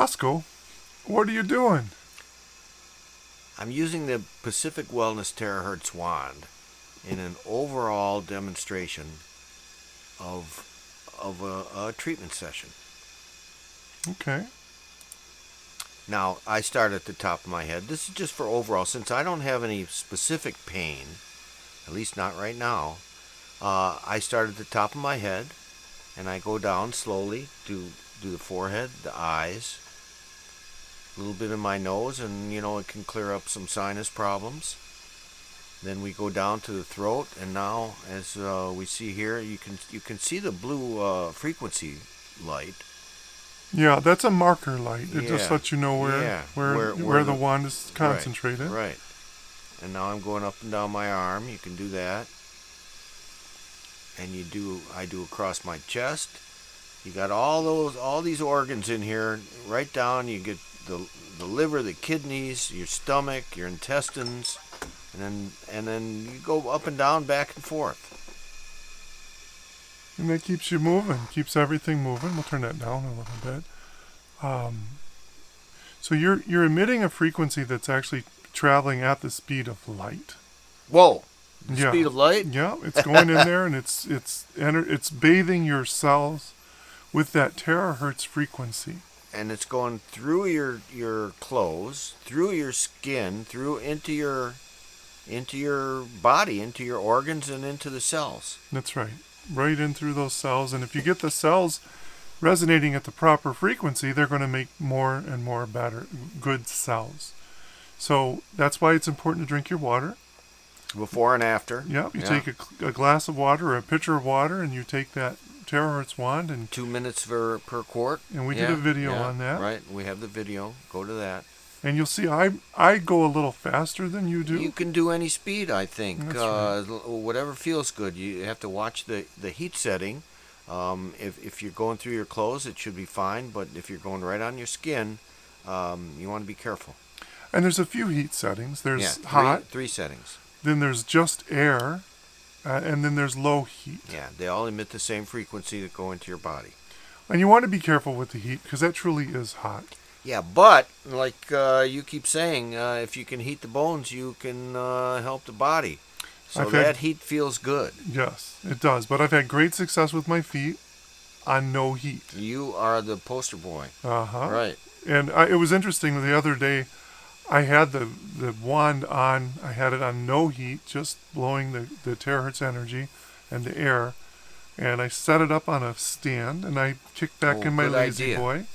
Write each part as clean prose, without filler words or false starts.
Roscoe, what are you doing? I'm using the Pacific Wellness Terahertz wand in an overall demonstration of a treatment session. Okay. Now, I start at the top of my head. This is just for overall. Since I don't have any specific pain, at least not right now, I start at the top of my head, and I go down slowly, do the forehead, the eyes, a little bit in my nose, and, it can clear up some sinus problems. Then we go down to the throat, and now, as we see here, you can see the blue frequency light. Yeah, that's a marker light. It just lets you know where the wand is concentrated. Right. And now I'm going up and down my arm. You can do that. And I do across my chest. You got all these organs in here, right down. You get the liver, the kidneys, your stomach, your intestines, and then you go up and down, back and forth. And that keeps you moving, keeps everything moving. We'll turn that down a little bit. So you're emitting a frequency that's actually traveling at the speed of light. Whoa! The speed of light? Yeah, it's going in there, and it's bathing your cells with that terahertz frequency. And it's going through your clothes, through your skin, through into your body, into your organs, and into the cells. That's right. Right in through those cells. And if you get the cells resonating at the proper frequency, they're going to make more and more good cells. So that's why it's important to drink your water. Before and after. Yeah, you take a glass of water or a pitcher of water, and you take that terahertz wand. And 2 minutes per quart. And we did a video on that. Right, we have the video. Go to that. And you'll see I go a little faster than you do. You can do any speed, I think. That's right. Whatever feels good. You have to watch the heat setting. If you're going through your clothes, it should be fine. But if you're going right on your skin, you want to be careful. And there's a few heat settings. There's hot. Three settings. Then there's just air. And then there's low heat. Yeah, they all emit the same frequency that go into your body. And you want to be careful with the heat because that truly is hot. Yeah, but like you keep saying, if you can heat the bones, you can help the body. So that heat feels good. Yes, it does. But I've had great success with my feet on no heat. You are the poster boy. Uh-huh. Right. And it was interesting. The other day, I had the wand on. I had it on no heat, just blowing the terahertz energy and the air. And I set it up on a stand, and I kicked back in my lazy boy.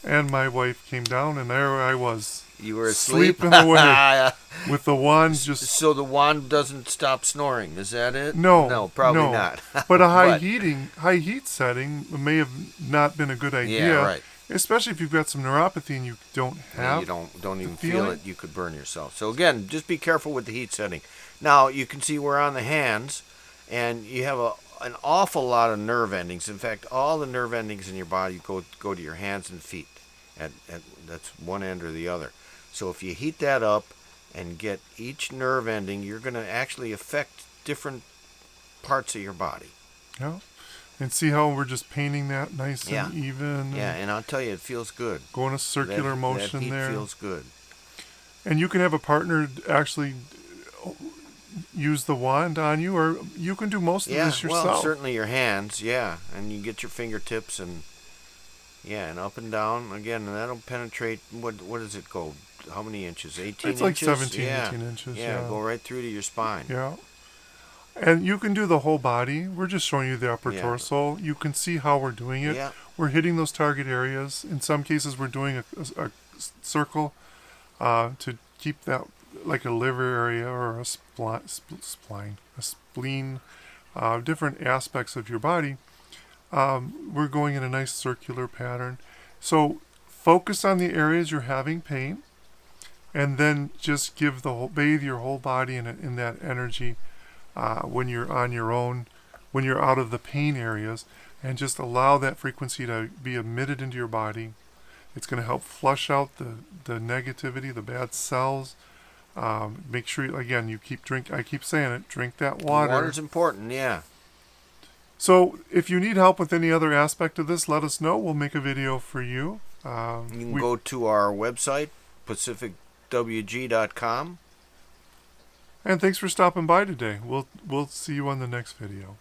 And my wife came down, and there I was. You were asleep? Sleeping away with the wand just... So the wand doesn't stop snoring, is that it? No. No, probably not. But a high heat setting may have not been a good idea. Yeah, right. Especially if you've got some neuropathy and you don't have you don't even feel it, you could burn yourself. So again, just be careful with the heat setting. Now, you can see we're on the hands, and you have an awful lot of nerve endings. In fact, all the nerve endings in your body go to your hands and feet. At that's one end or the other. So if you heat that up and get each nerve ending, you're going to actually affect different parts of your body. Yeah. And see how we're just painting that nice and even. Yeah, and I'll tell you, it feels good. Going a circular motion that heat there. Feels good. And you can have a partner actually use the wand on you, or you can do most of this yourself. Well, certainly your hands, and you get your fingertips and up and down again, and that'll penetrate. What does it go? How many inches? 18 inches? It's like 17, 18 inches. Yeah, go right through to your spine. Yeah. And you can do the whole body. We're just showing you the upper torso. You can see how we're doing it. Yeah. We're hitting those target areas. In some cases, we're doing a circle to keep that like a liver area or a spleen, different aspects of your body. We're going in a nice circular pattern. So focus on the areas you're having pain, and then just bathe your whole body in that energy when you're on your own, when you're out of the pain areas, and just allow that frequency to be emitted into your body. It's going to help flush out the negativity, the bad cells. Make sure, again, you I keep saying it, drink that water. Water's important, yeah. So if you need help with any other aspect of this, let us know. We'll make a video for you. You can go to our website, pacificwg.com. And thanks for stopping by today. We'll see you on the next video.